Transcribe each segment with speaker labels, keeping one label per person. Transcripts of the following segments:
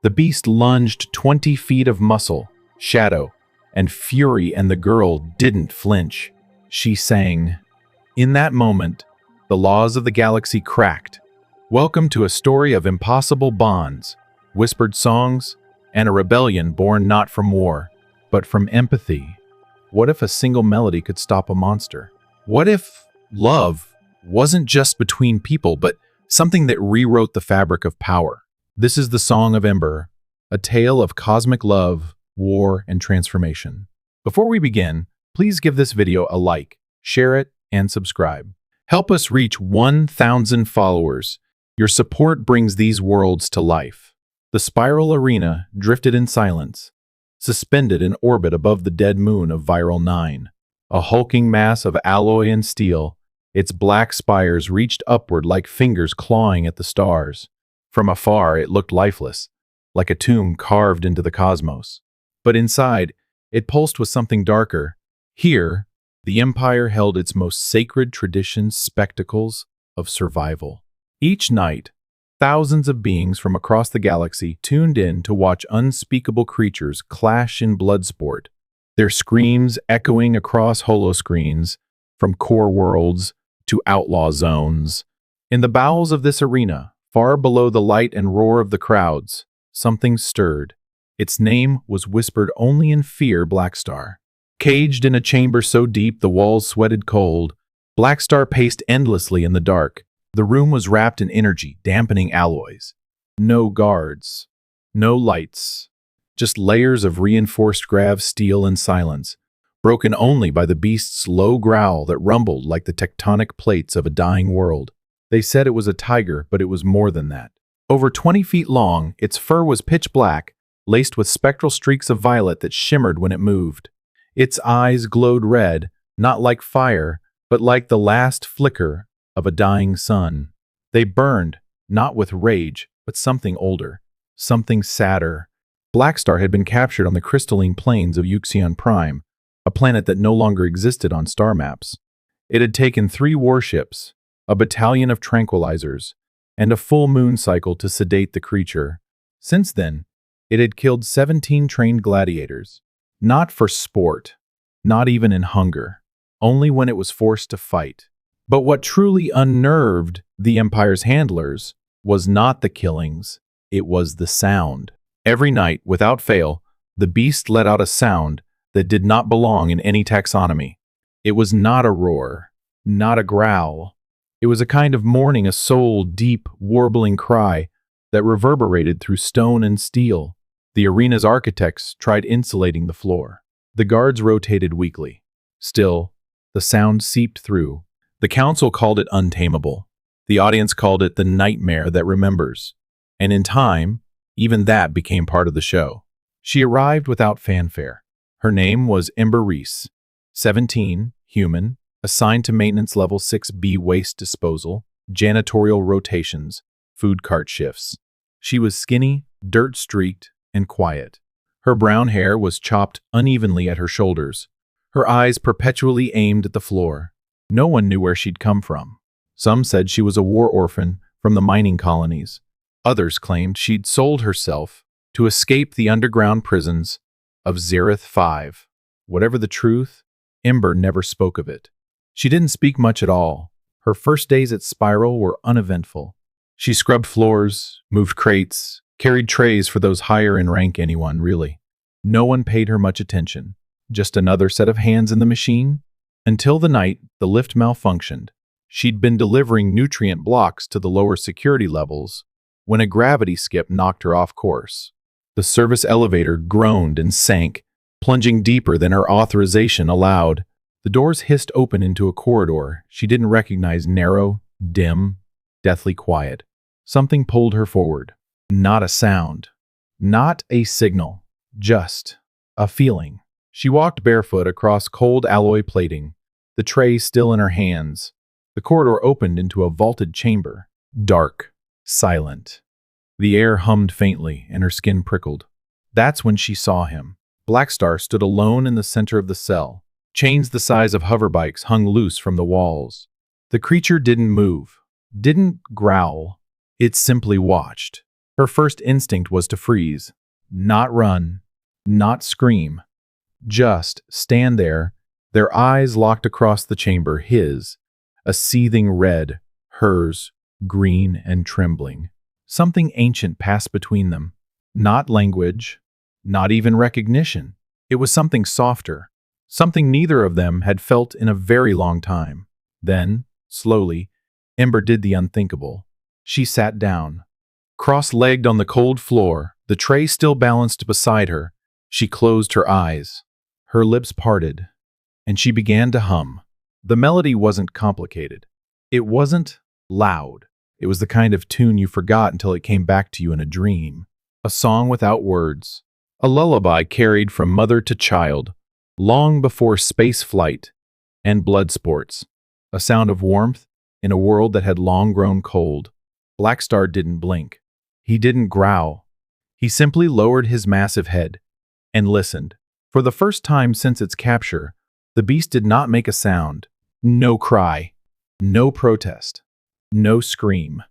Speaker 1: The beast lunged 20 feet of muscle, shadow, and fury, and the girl didn't flinch. She sang. In that moment, the laws of the galaxy cracked. Welcome to a story of impossible bonds, whispered songs, and a rebellion born not from war, but from empathy. What if a single melody could stop a monster? What if love wasn't just between people, but something that rewrote the fabric of power? This is the Song of Ember, a tale of cosmic love, war, and transformation. Before we begin, please give this video a like, share it, and subscribe. Help us reach 1,000 followers. Your support brings these worlds to life. The spiral arena drifted in silence, suspended in orbit above the dead moon of Viral 9. A hulking mass of alloy and steel, its black spires reached upward like fingers clawing at the stars. From afar, it looked lifeless, like a tomb carved into the cosmos. But inside, it pulsed with something darker. Here, the Empire held its most sacred traditions, spectacles of survival. Each night, thousands of beings from across the galaxy tuned in to watch unspeakable creatures clash in bloodsport, their screams echoing across holoscreens, from core worlds to outlaw zones. In the bowels of this arena, far below the light and roar of the crowds, something stirred. Its name was whispered only in fear: Blackstar. Caged in a chamber so deep the walls sweated cold, Blackstar paced endlessly in the dark. The room was wrapped in energy, dampening alloys. No guards, no lights, just layers of reinforced grav steel and silence, broken only by the beast's low growl that rumbled like the tectonic plates of a dying world. They said it was a tiger, but it was more than that. Over 20 feet long, its fur was pitch black, laced with spectral streaks of violet that shimmered when it moved. Its eyes glowed red, not like fire, but like the last flicker of a dying sun. They burned, not with rage, but something older, something sadder. Blackstar had been captured on the crystalline plains of Uxion Prime, a planet that no longer existed on star maps. It had taken 3 warships, a battalion of tranquilizers, and a full moon cycle to sedate the creature. Since then, it had killed 17 trained gladiators. Not for sport, not even in hunger, only when it was forced to fight. But what truly unnerved the Empire's handlers was not the killings, it was the sound. Every night, without fail, the beast let out a sound that did not belong in any taxonomy. It was not a roar, not a growl. It was a kind of mourning, a soul, deep, warbling cry that reverberated through stone and steel. The arena's architects tried insulating the floor. The guards rotated weekly. Still, the sound seeped through. The council called it untamable. The audience called it the nightmare that remembers. And in time, even that became part of the show. She arrived without fanfare. Her name was Ember Reese, 17, human, assigned to maintenance level 6B waste disposal, janitorial rotations, food cart shifts. She was skinny, dirt-streaked, and quiet. Her brown hair was chopped unevenly at her shoulders, her eyes perpetually aimed at the floor. No one knew where she'd come from. Some said she was a war orphan from the mining colonies. Others claimed she'd sold herself to escape the underground prisons of Zereth 5. Whatever the truth, Ember never spoke of it. She didn't speak much at all. Her first days at Spiral were uneventful. She scrubbed floors, moved crates, carried trays for those higher in rank anyone, really. No one paid her much attention. Just another set of hands in the machine. Until the night the lift malfunctioned. She'd been delivering nutrient blocks to the lower security levels when a gravity skip knocked her off course. The service elevator groaned and sank, plunging deeper than her authorization allowed. The doors hissed open into a corridor she didn't recognize, narrow, dim, deathly quiet. Something pulled her forward. Not a sound. Not a signal. Just a feeling. She walked barefoot across cold alloy plating, the tray still in her hands. The corridor opened into a vaulted chamber. Dark. Silent. The air hummed faintly, and her skin prickled. That's when she saw him. Blackstar stood alone in the center of the cell. Chains the size of hoverbikes hung loose from the walls. The creature didn't move, didn't growl. It simply watched. Her first instinct was to freeze, not run, not scream, just stand there, their eyes locked across the chamber, his, a seething red, hers, green and trembling. Something ancient passed between them. Not language, not even recognition. It was something softer, something neither of them had felt in a very long time. Then, slowly, Ember did the unthinkable. She sat down, cross-legged on the cold floor, the tray still balanced beside her. She closed her eyes. Her lips parted, and she began to hum. The melody wasn't complicated. It wasn't loud. It was the kind of tune you forgot until it came back to you in a dream. A song without words. A lullaby carried from mother to child, long before space flight and blood sports. A sound of warmth in a world that had long grown cold. Blackstar didn't blink. He didn't growl. He simply lowered his massive head and listened. For the first time since its capture, the beast did not make a sound. No cry. No protest. No scream.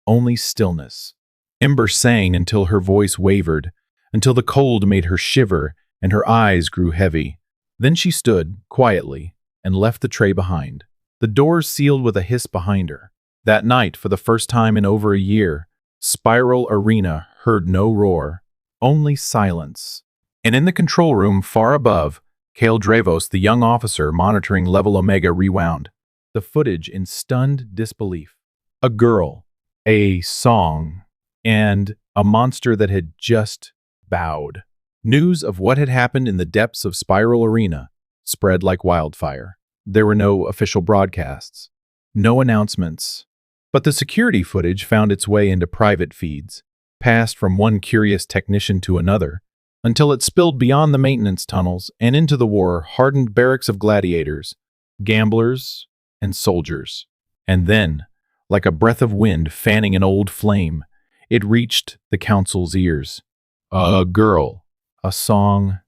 Speaker 1: Only stillness. Ember sang until her voice wavered, until the cold made her shiver and her eyes grew heavy. Then she stood, quietly, and left the tray behind. The doors sealed with a hiss behind her. That night, for the first time in over a year, Spiral Arena heard no roar, only silence. And in the control room far above, Kale Dravos, the young officer monitoring level Omega, rewound the footage in stunned disbelief. A girl, a song, and a monster that had just bowed. News of what had happened in the depths of Spiral Arena spread like wildfire. There were no official broadcasts, no announcements, but the security footage found its way into private feeds, passed from one curious technician to another, until it spilled beyond the maintenance tunnels and into the war-hardened barracks of gladiators, gamblers, and soldiers. And then, like a breath of wind fanning an old flame, it reached the council's ears. A girl, a song,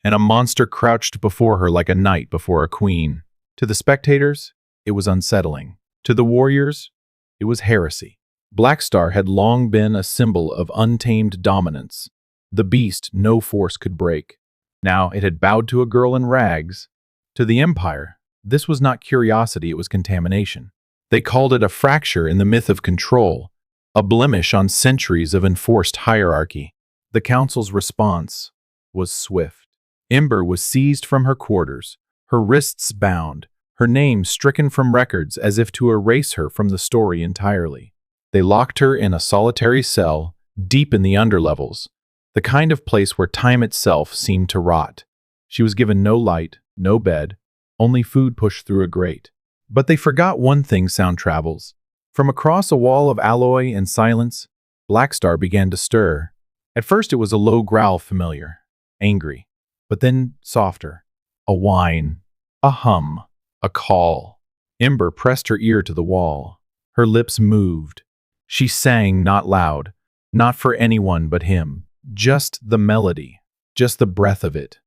Speaker 1: and a monster crouched before her like a knight before a queen. To the spectators, it was unsettling. To the warriors, it was heresy. Blackstar had long been a symbol of untamed dominance. The beast no force could break. Now it had bowed to a girl in rags. To the Empire, this was not curiosity, it was contamination. They called it a fracture in the myth of control, a blemish on centuries of enforced hierarchy. The Council's response was swift. Ember was seized from her quarters, her wrists bound, her name stricken from records as if to erase her from the story entirely. They locked her in a solitary cell, deep in the underlevels, the kind of place where time itself seemed to rot. She was given no light, no bed, only food pushed through a grate. But they forgot one thing sound travels. From across a wall of alloy and silence, Blackstar began to stir. At first it was a low growl, familiar, angry, but then softer. A whine, a hum, a call. Ember pressed her ear to the wall. Her lips moved. She sang not loud, not for anyone but him. Just the melody, just the breath of it.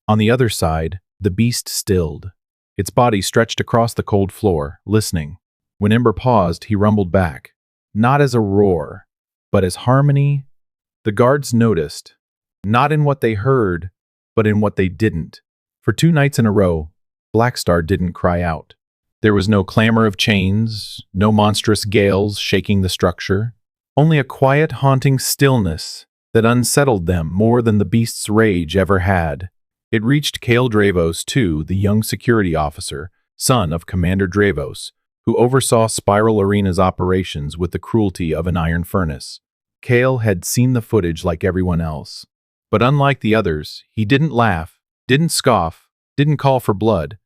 Speaker 1: On the other side, the beast stilled. Its body stretched across the cold floor, listening. When Ember paused, he rumbled back, not as a roar, but as harmony. The guards noticed, not in what they heard, but in what they didn't. For 2 nights in a row, Blackstar didn't cry out. There was no clamor of chains, no monstrous gales shaking the structure, only a quiet, haunting stillness that unsettled them more than the beast's rage ever had. It reached Kale Dravos, too, the young security officer, son of Commander Dravos, who oversaw Spiral Arena's operations with the cruelty of an iron furnace. Kale had seen the footage like everyone else. But unlike the others, he didn't laugh, didn't scoff, didn't call for blood.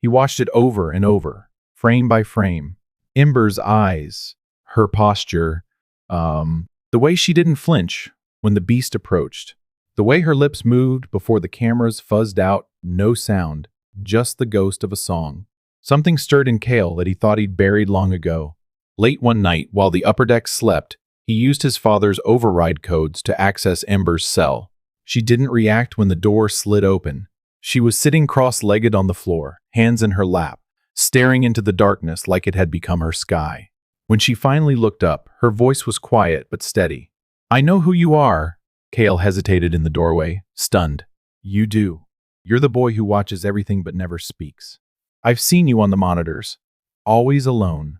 Speaker 1: He watched it over and over, frame by frame. Ember's eyes, her posture, the way she didn't flinch when the beast approached, the way her lips moved before the cameras fuzzed out, no sound, just the ghost of a song. Something stirred in Kale that he thought he'd buried long ago. Late one night, while the upper deck slept, he used his father's override codes to access Ember's cell. She didn't react when the door slid open. She was sitting cross-legged on the floor, hands in her lap, staring into the darkness like it had become her sky. When she finally looked up, her voice was quiet but steady. I know who you are. Kale hesitated in the doorway, stunned. You do. You're the boy who watches everything but never speaks. I've seen you on the monitors. Always alone.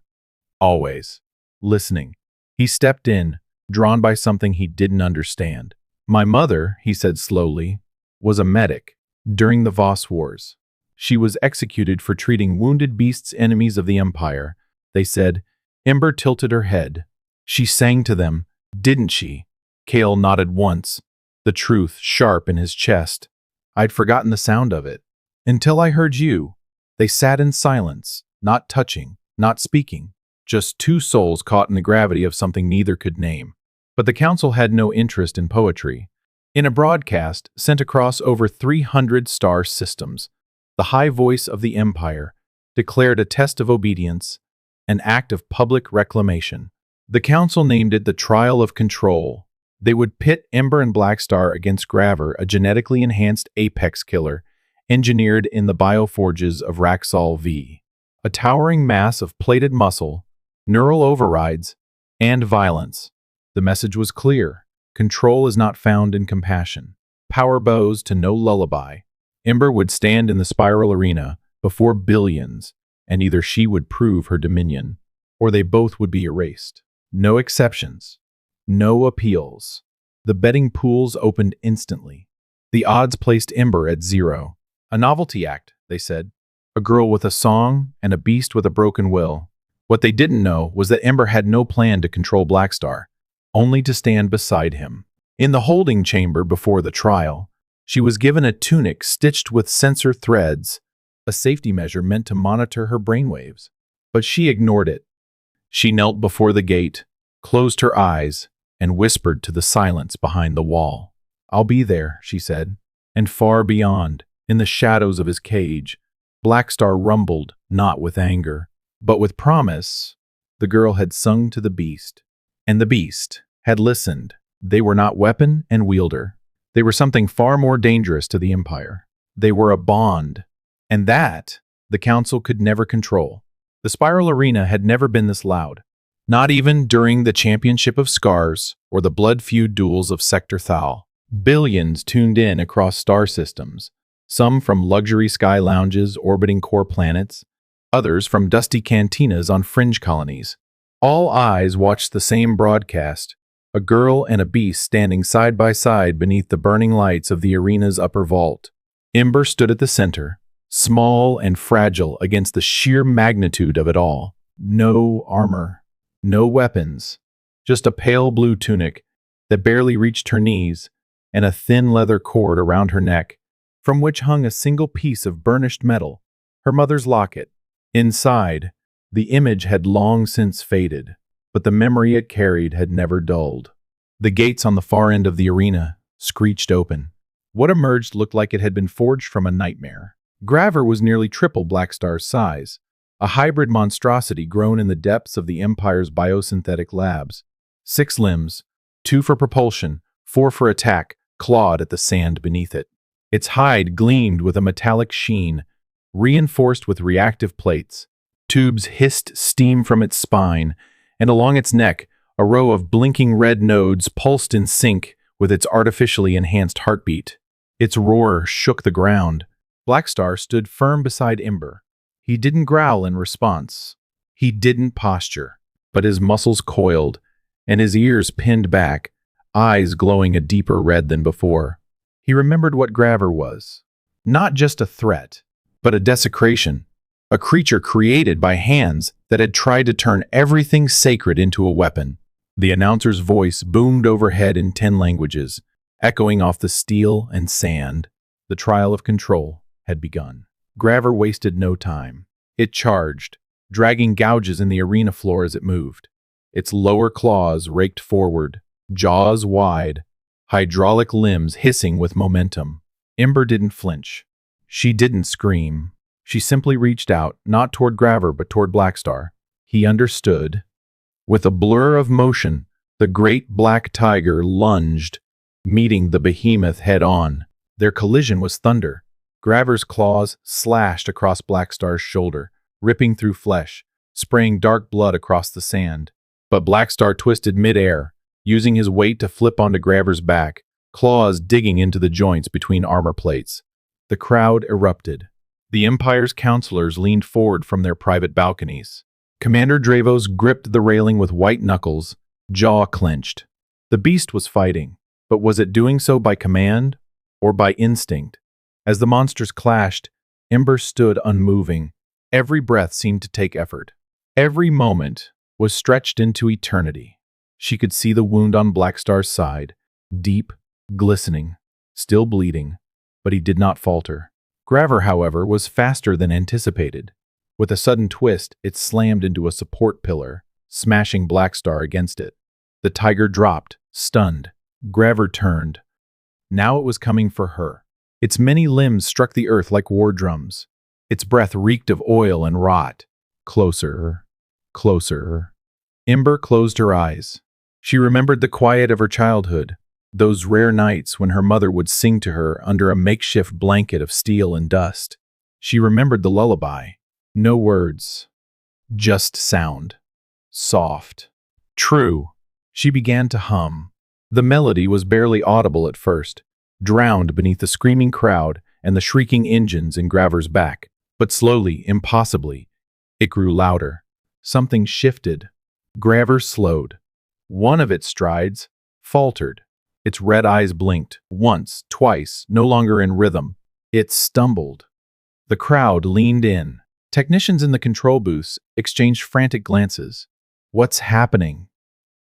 Speaker 1: Always. Listening. He stepped in, drawn by something he didn't understand. My mother, he said slowly, was a medic during the Voss Wars. She was executed for treating wounded beasts enemies of the Empire. They said. Ember tilted her head. She sang to them, didn't she? Kale nodded once, the truth sharp in his chest. I'd forgotten the sound of it. Until I heard you. They sat in silence, not touching, not speaking, just two souls caught in the gravity of something neither could name. But the council had no interest in poetry. In a broadcast sent across over 300 star systems, the high voice of the Empire declared a test of obedience, an act of public reclamation. The council named it the Trial of Control. They would pit Ember and Blackstar against Graver, a genetically enhanced apex killer, engineered in the bioforges of Raxol V. A towering mass of plated muscle, neural overrides, and violence. The message was clear. Control is not found in compassion. Power bows to no lullaby. Ember would stand in the spiral arena before billions, and either she would prove her dominion, or they both would be erased. No exceptions. No appeals. The betting pools opened instantly. The odds placed Ember at 0. A novelty act, they said. A girl with a song and a beast with a broken will. What they didn't know was that Ember had no plan to control Blackstar, only to stand beside him. In the holding chamber before the trial, she was given a tunic stitched with sensor threads, a safety measure meant to monitor her brainwaves. But she ignored it. She knelt before the gate, closed her eyes, and whispered to the silence behind the wall. I'll be there, she said. And far beyond, in the shadows of his cage, Blackstar rumbled, not with anger, but with promise. The girl had sung to the beast, and the beast had listened. They were not weapon and wielder. They were something far more dangerous to the Empire. They were a bond, and that the Council could never control. The Spiral Arena had never been this loud, not even during the Championship of Scars or the blood feud duels of Sector Thal. Billions tuned in across star systems, some from luxury sky lounges orbiting core planets, others from dusty cantinas on fringe colonies. All eyes watched the same broadcast, a girl and a beast standing side by side beneath the burning lights of the arena's upper vault. Ember stood at the center, small and fragile against the sheer magnitude of it all. No armor, no weapons, just a pale blue tunic that barely reached her knees and a thin leather cord around her neck, from which hung a single piece of burnished metal, her mother's locket. Inside, the image had long since faded, but the memory it carried had never dulled. The gates on the far end of the arena screeched open. What emerged looked like it had been forged from a nightmare. Graver was nearly triple Blackstar's size, a hybrid monstrosity grown in the depths of the Empire's biosynthetic labs. 6 limbs, 2 for propulsion, 4 for attack, clawed at the sand beneath it. Its hide gleamed with a metallic sheen, reinforced with reactive plates. Tubes hissed steam from its spine, and along its neck, a row of blinking red nodes pulsed in sync with its artificially enhanced heartbeat. Its roar shook the ground. Blackstar stood firm beside Ember. He didn't growl in response. He didn't posture, but his muscles coiled, and his ears pinned back, eyes glowing a deeper red than before. He remembered what Graver was. Not just a threat, but a desecration. A creature created by hands that had tried to turn everything sacred into a weapon. The announcer's voice boomed overhead in 10 languages, echoing off the steel and sand. The trial of control had begun. Graver wasted no time. It charged, dragging gouges in the arena floor as it moved. Its lower claws raked forward, jaws wide, hydraulic limbs hissing with momentum. Ember didn't flinch. She didn't scream. She simply reached out, not toward Graver, but toward Blackstar. He understood. With a blur of motion, the great black tiger lunged, meeting the behemoth head-on. Their collision was thunder. Graver's claws slashed across Blackstar's shoulder, ripping through flesh, spraying dark blood across the sand. But Blackstar twisted mid-air, using his weight to flip onto Graver's back, claws digging into the joints between armor plates. The crowd erupted. The Empire's counselors leaned forward from their private balconies. Commander Dravos gripped the railing with white knuckles, jaw clenched. The beast was fighting, but was it doing so by command or by instinct? As the monsters clashed, Ember stood unmoving. Every breath seemed to take effort. Every moment was stretched into eternity. She could see the wound on Blackstar's side, deep, glistening, still bleeding, but he did not falter. Graver, however, was faster than anticipated. With a sudden twist, it slammed into a support pillar, smashing Blackstar against it. The tiger dropped, stunned. Graver turned. Now it was coming for her. Its many limbs struck the earth like war drums. Its breath reeked of oil and rot. Closer, closer. Ember closed her eyes. She remembered the quiet of her childhood, those rare nights when her mother would sing to her under a makeshift blanket of steel and dust. She remembered the lullaby. No words, just sound. Soft. True. She began to hum. The melody was barely audible at first, drowned beneath the screaming crowd and the shrieking engines in Graver's back. But slowly, impossibly, it grew louder. Something shifted. Graver slowed. One of its strides faltered. Its red eyes blinked, once, twice, no longer in rhythm. It stumbled. The crowd leaned in. Technicians in the control booths exchanged frantic glances. What's happening?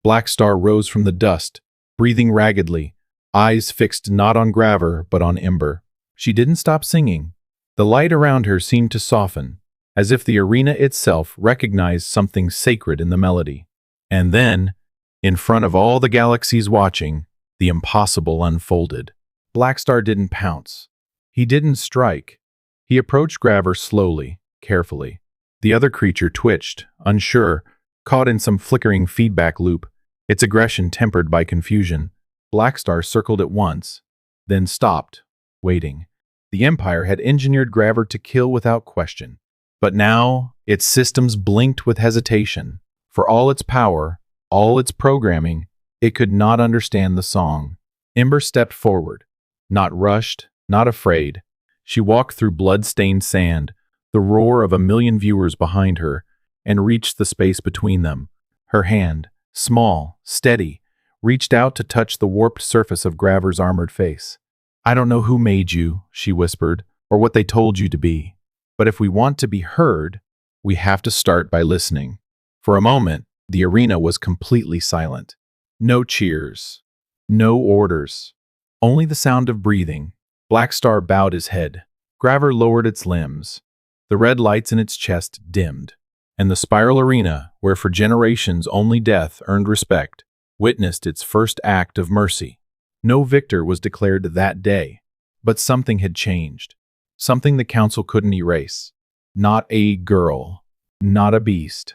Speaker 1: Blackstar rose from the dust, breathing raggedly, eyes fixed not on Graver but on Ember. She didn't stop singing. The light around her seemed to soften, as if the arena itself recognized something sacred in the melody. And then, in front of all the galaxies watching, the impossible unfolded. Blackstar didn't pounce. He didn't strike. He approached Graver slowly, carefully. The other creature twitched, unsure, caught in some flickering feedback loop, its aggression tempered by confusion. Blackstar circled it once, then stopped, waiting. The Empire had engineered Graver to kill without question. But now, its systems blinked with hesitation. For all its power, all its programming, it could not understand the song. Ember stepped forward, not rushed, not afraid. She walked through blood-stained sand, the roar of a million viewers behind her, and reached the space between them. Her hand, small, steady, reached out to touch the warped surface of Graver's armored face. "I don't know who made you," she whispered, "or what they told you to be. But if we want to be heard, we have to start by listening." For a moment, the arena was completely silent. No cheers. No orders. Only the sound of breathing. Blackstar bowed his head. Graver lowered its limbs. The red lights in its chest dimmed. And the spiral arena, where for generations only death earned respect, witnessed its first act of mercy. No victor was declared that day, but something had changed. Something the council couldn't erase. Not a girl, not a beast,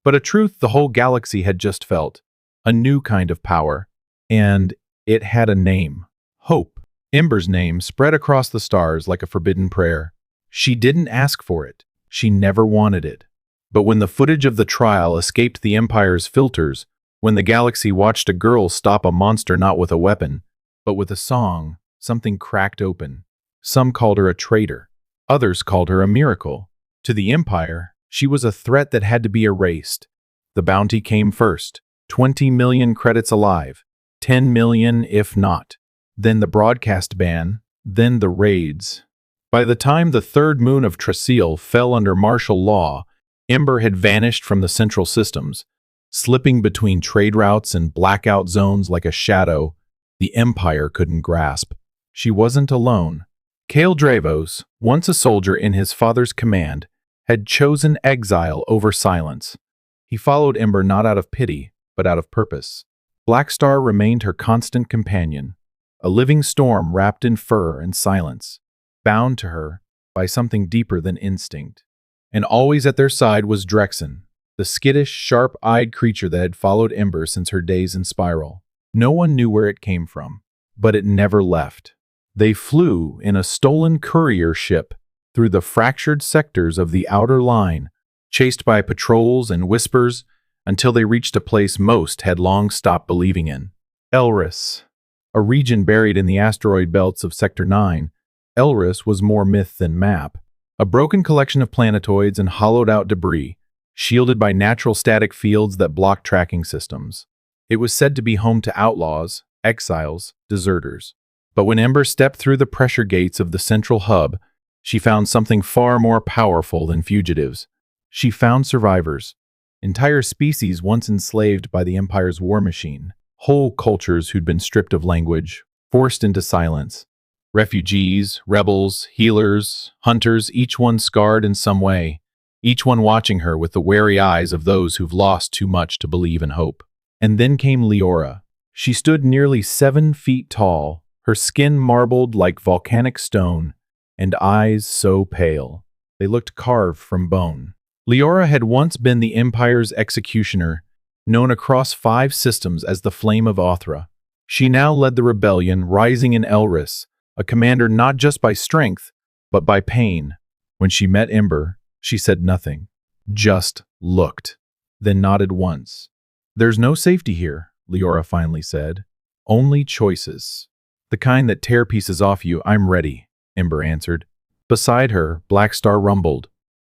Speaker 1: but a truth the whole galaxy had just felt. A new kind of power, and it had a name. Hope. Ember's name spread across the stars like a forbidden prayer. She didn't ask for it. She never wanted it. But when the footage of the trial escaped the Empire's filters, when the galaxy watched a girl stop a monster not with a weapon, but with a song, something cracked open. Some called her a traitor. Others called her a miracle. To the Empire, she was a threat that had to be erased. The bounty came first. 20 million credits alive. 10 million if not. Then the broadcast ban. Then the raids. By the time the third moon of Tracil fell under martial law, Ember had vanished from the central systems, slipping between trade routes and blackout zones like a shadow the Empire couldn't grasp. She wasn't alone. Kale Dravos, once a soldier in his father's command, had chosen exile over silence. He followed Ember not out of pity, but out of purpose. Blackstar remained her constant companion, a living storm wrapped in fur and silence, bound to her by something deeper than instinct. And always at their side was Drexen, the skittish, sharp-eyed creature that had followed Ember since her days in Spiral. No one knew where it came from, but it never left. They flew in a stolen courier ship through the fractured sectors of the outer line, chased by patrols and whispers, until they reached a place most had long stopped believing in. Elris. A region buried in the asteroid belts of Sector 9, Elris was more myth than map. A broken collection of planetoids and hollowed-out debris, shielded by natural static fields that blocked tracking systems. It was said to be home to outlaws, exiles, deserters. But when Ember stepped through the pressure gates of the central hub, she found something far more powerful than fugitives. She found survivors, entire species once enslaved by the Empire's war machine, whole cultures who'd been stripped of language, forced into silence. Refugees, rebels, healers, hunters, each one scarred in some way, each one watching her with the wary eyes of those who've lost too much to believe in hope. And then came Leora. She stood nearly 7 feet tall, her skin marbled like volcanic stone, and eyes so pale they looked carved from bone. Leora had once been the Empire's executioner, known across 5 systems as the Flame of Othra. She now led the rebellion rising in Elris, a commander not just by strength, but by pain. When she met Ember, she said nothing, just looked, then nodded once. "There's no safety here," Leora finally said. "Only choices. The kind that tear pieces off you. I'm ready," Ember answered. Beside her, Blackstar rumbled.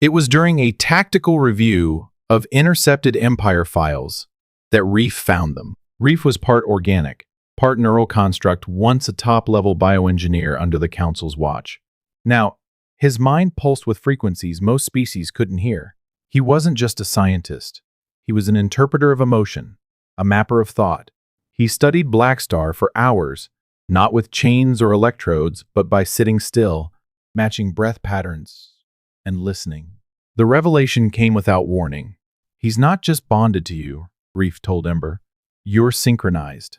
Speaker 1: It was during a tactical review of intercepted Empire files that Reef found them. Reef was part organic, part neural construct, once a top-level bioengineer under the Council's watch. Now, his mind pulsed with frequencies most species couldn't hear. He wasn't just a scientist. He was an interpreter of emotion, a mapper of thought. He studied Blackstar for hours, not with chains or electrodes, but by sitting still, matching breath patterns, and listening. The revelation came without warning. "He's not just bonded to you," Reef told Ember. "You're synchronized.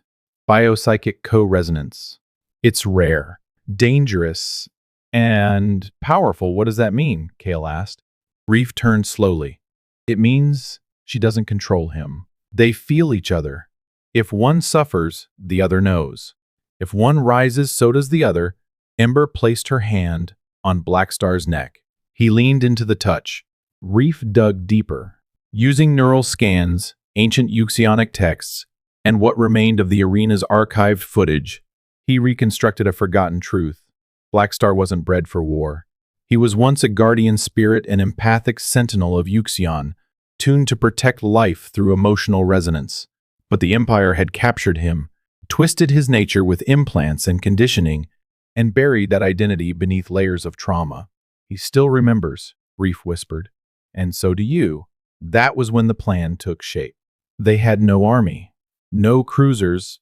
Speaker 1: Biopsychic co-resonance. It's rare, dangerous, and powerful." "What does that mean?" Kale asked. Reef turned slowly. "It means she doesn't control him. They feel each other. If one suffers, the other knows. If one rises, so does the other." Ember placed her hand on Blackstar's neck. He leaned into the touch. Reef dug deeper. Using neural scans, ancient Euxionic texts, and what remained of the arena's archived footage, he reconstructed a forgotten truth. Blackstar wasn't bred for war. He was once a guardian spirit and empathic sentinel of Euxion, tuned to protect life through emotional resonance. But the Empire had captured him, twisted his nature with implants and conditioning, and buried that identity beneath layers of trauma. "He still remembers," Reef whispered. "And so do you." That was when the plan took shape. They had no army, no cruisers,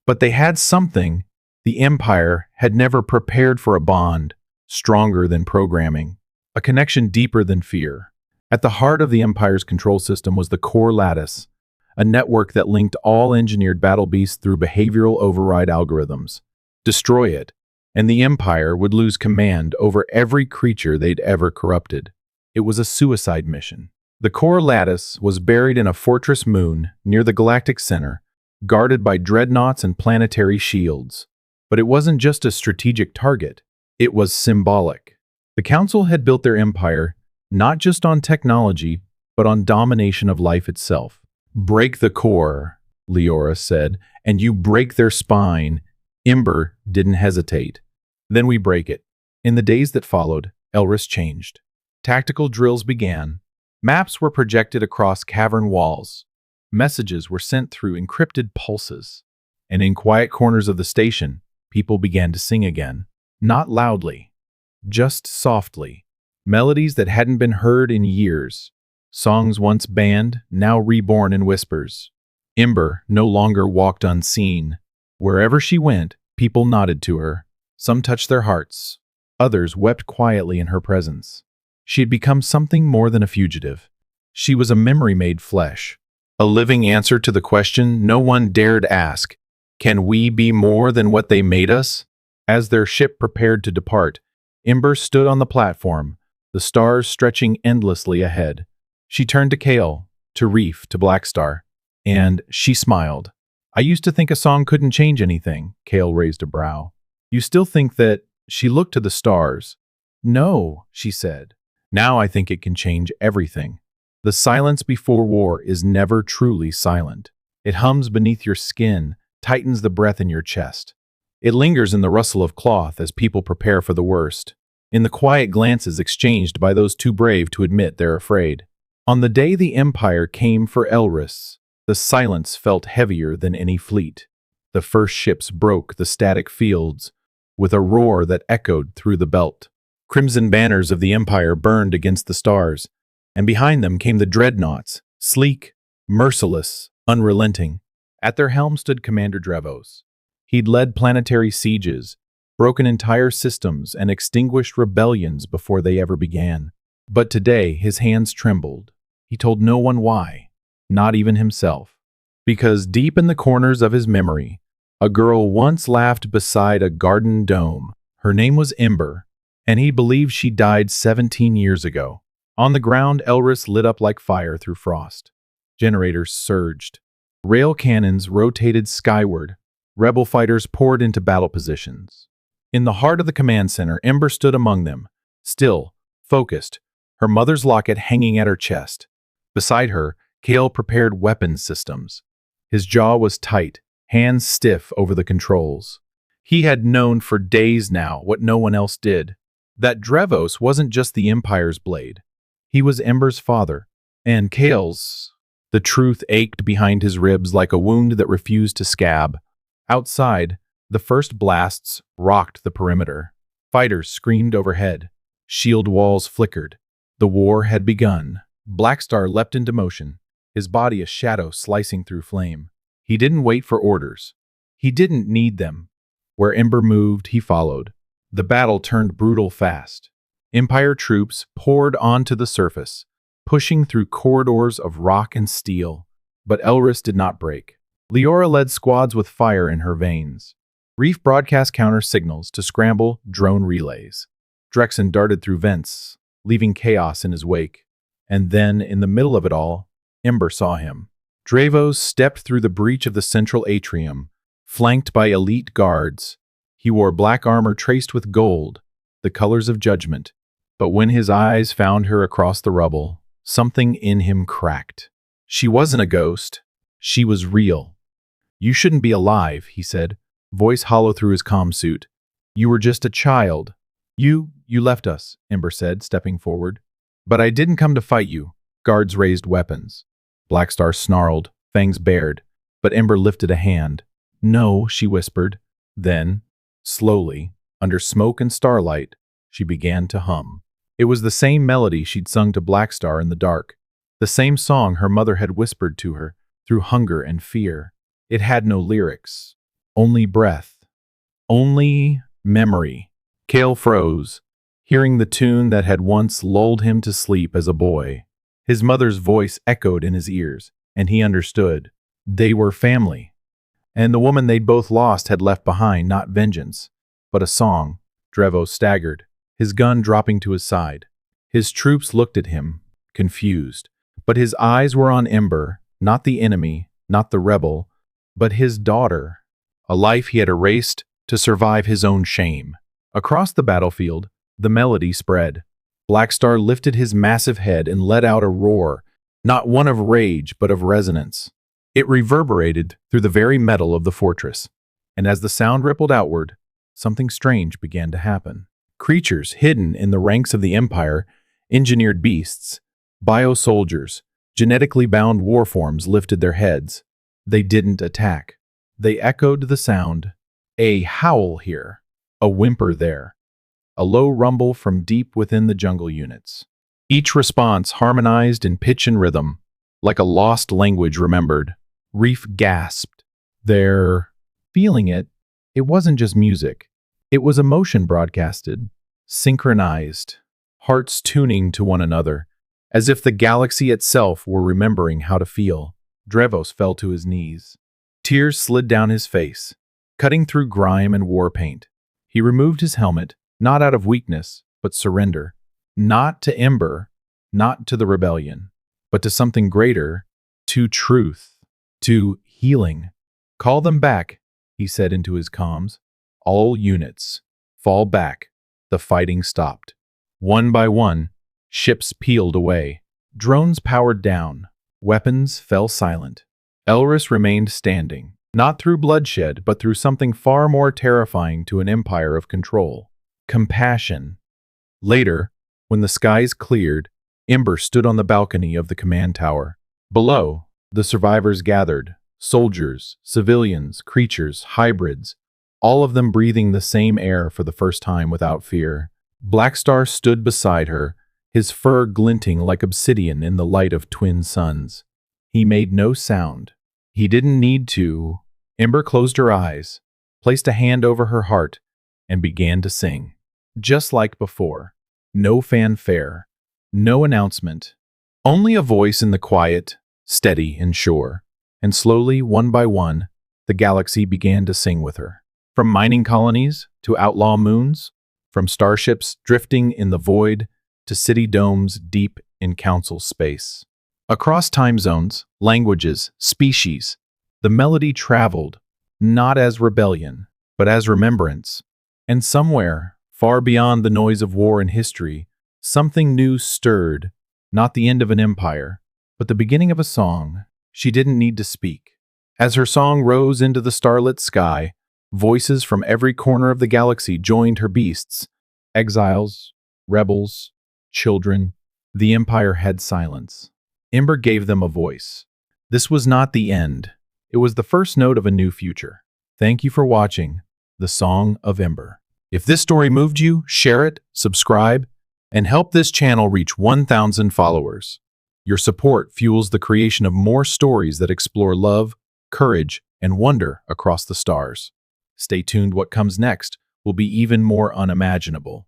Speaker 1: but they had something the Empire had never prepared for: a bond, stronger than programming, a connection deeper than fear. At the heart of the Empire's control system was the core lattice, a network that linked all engineered battle beasts through behavioral override algorithms. Destroy it, and the Empire would lose command over every creature they'd ever corrupted. It was a suicide mission. The core lattice was buried in a fortress moon near the galactic center, guarded by dreadnoughts and planetary shields. But it wasn't just a strategic target. It was symbolic. The Council had built their empire not just on technology, but on domination of life itself. "Break the core," Leora said, "and you break their spine." Ember didn't hesitate. "Then we break it." In the days that followed, Elris changed. Tactical drills began. Maps were projected across cavern walls. Messages were sent through encrypted pulses. And in quiet corners of the station, people began to sing again. Not loudly, just softly. Melodies that hadn't been heard in years. Songs once banned, now reborn in whispers. Ember no longer walked unseen. Wherever she went, people nodded to her. Some touched their hearts. Others wept quietly in her presence. She had become something more than a fugitive. She was a memory made flesh, a living answer to the question no one dared ask: can we be more than what they made us? As their ship prepared to depart, Ember stood on the platform, the stars stretching endlessly ahead. She turned to Kale, to Reef, to Blackstar, and she smiled. "I used to think a song couldn't change anything." Kale raised a brow. "You still think that?" She looked to the stars. "No," she said. "Now I think it can change everything." The silence before war is never truly silent. It hums beneath your skin, tightens the breath in your chest. It lingers in the rustle of cloth as people prepare for the worst, in the quiet glances exchanged by those too brave to admit they're afraid. On the day the Empire came for Elris, the silence felt heavier than any fleet. The first ships broke the static fields with a roar that echoed through the belt. Crimson banners of the Empire burned against the stars, and behind them came the dreadnoughts, sleek, merciless, unrelenting. At their helm stood Commander Drevos. He'd led planetary sieges, broken entire systems, and extinguished rebellions before they ever began. But today his hands trembled. He told no one why, not even himself. Because deep in the corners of his memory, a girl once laughed beside a garden dome. Her name was Ember, and he believed she died 17 years ago. On the ground, Elris lit up like fire through frost. Generators surged. Rail cannons rotated skyward. Rebel fighters poured into battle positions. In the heart of the command center, Ember stood among them, still, focused, her mother's locket hanging at her chest. Beside her, Kale prepared weapons systems. His jaw was tight, hands stiff over the controls. He had known for days now what no one else did, that Drevos wasn't just the Empire's blade. He was Ember's father, and Kale's. The truth ached behind his ribs like a wound that refused to scab. Outside, the first blasts rocked the perimeter. Fighters screamed overhead. Shield walls flickered. The war had begun. Blackstar leapt into motion, his body a shadow slicing through flame. He didn't wait for orders. He didn't need them. Where Ember moved, he followed. The battle turned brutal fast. Empire troops poured onto the surface, pushing through corridors of rock and steel. But Elris did not break. Leora led squads with fire in her veins. Reef broadcast counter signals to scramble drone relays. Drexen darted through vents, leaving chaos in his wake. And then, in the middle of it all, Ember saw him. Drevos stepped through the breach of the central atrium, flanked by elite guards. He wore black armor traced with gold, the colors of judgment. But when his eyes found her across the rubble, something in him cracked. She wasn't a ghost. She was real. "You shouldn't be alive," he said, voice hollow through his comm suit. "You were just a child." You left us," Ember said, stepping forward. "But I didn't come to fight you." Guards raised weapons. Blackstar snarled, fangs bared, but Ember lifted a hand. "No," she whispered. Then, slowly, under smoke and starlight, she began to hum. It was the same melody she'd sung to Blackstar in the dark, the same song her mother had whispered to her through hunger and fear. It had no lyrics, only breath, only memory. Kale froze, hearing the tune that had once lulled him to sleep as a boy. His mother's voice echoed in his ears, and he understood. They were family. And the woman they'd both lost had left behind not vengeance, but a song. Drevos staggered, his gun dropping to his side. His troops looked at him, confused, but his eyes were on Ember, not the enemy, not the rebel, but his daughter, a life he had erased to survive his own shame. Across the battlefield, the melody spread. Blackstar lifted his massive head and let out a roar, not one of rage but of resonance. It reverberated through the very metal of the fortress, and as the sound rippled outward, something strange began to happen. Creatures hidden in the ranks of the Empire, engineered beasts, bio-soldiers, genetically bound warforms lifted their heads. They didn't attack. They echoed the sound. A howl here, a whimper there, a low rumble from deep within the jungle units. Each response harmonized in pitch and rhythm, like a lost language remembered. Reef gasped. They're feeling it. It wasn't just music. It was emotion broadcasted, synchronized, hearts tuning to one another, as if the galaxy itself were remembering how to feel. Drevos fell to his knees. Tears slid down his face, cutting through grime and war paint. He removed his helmet, not out of weakness, but surrender. Not to Ember, not to the rebellion, but to something greater, to truth, to healing. "Call them back," he said into his comms. "All units, fall back." The fighting stopped. One by one, ships peeled away. Drones powered down. Weapons fell silent. Elris remained standing, not through bloodshed, but through something far more terrifying to an empire of control. Compassion. Later, when the skies cleared, Ember stood on the balcony of the command tower. Below, the survivors gathered, soldiers, civilians, creatures, hybrids, all of them breathing the same air for the first time without fear. Blackstar stood beside her, his fur glinting like obsidian in the light of twin suns. He made no sound. He didn't need to. Ember closed her eyes, placed a hand over her heart, and began to sing. Just like before. No fanfare. No announcement. Only a voice in the quiet, steady and sure. And slowly, one by one, the galaxy began to sing with her. From mining colonies to outlaw moons, from starships drifting in the void to city domes deep in council space. Across time zones, languages, species, the melody traveled, not as rebellion, but as remembrance. And somewhere, far beyond the noise of war and history, something new stirred, not the end of an empire, but the beginning of a song. She didn't need to speak. As her song rose into the starlit sky, voices from every corner of the galaxy joined her beasts. Exiles, rebels, children. The empire had silence. Ember gave them a voice. This was not the end. It was the first note of a new future. Thank you for watching The Song of Ember. If this story moved you, share it, subscribe, and help this channel reach 1,000 followers. Your support fuels the creation of more stories that explore love, courage, and wonder across the stars. Stay tuned, what comes next will be even more unimaginable.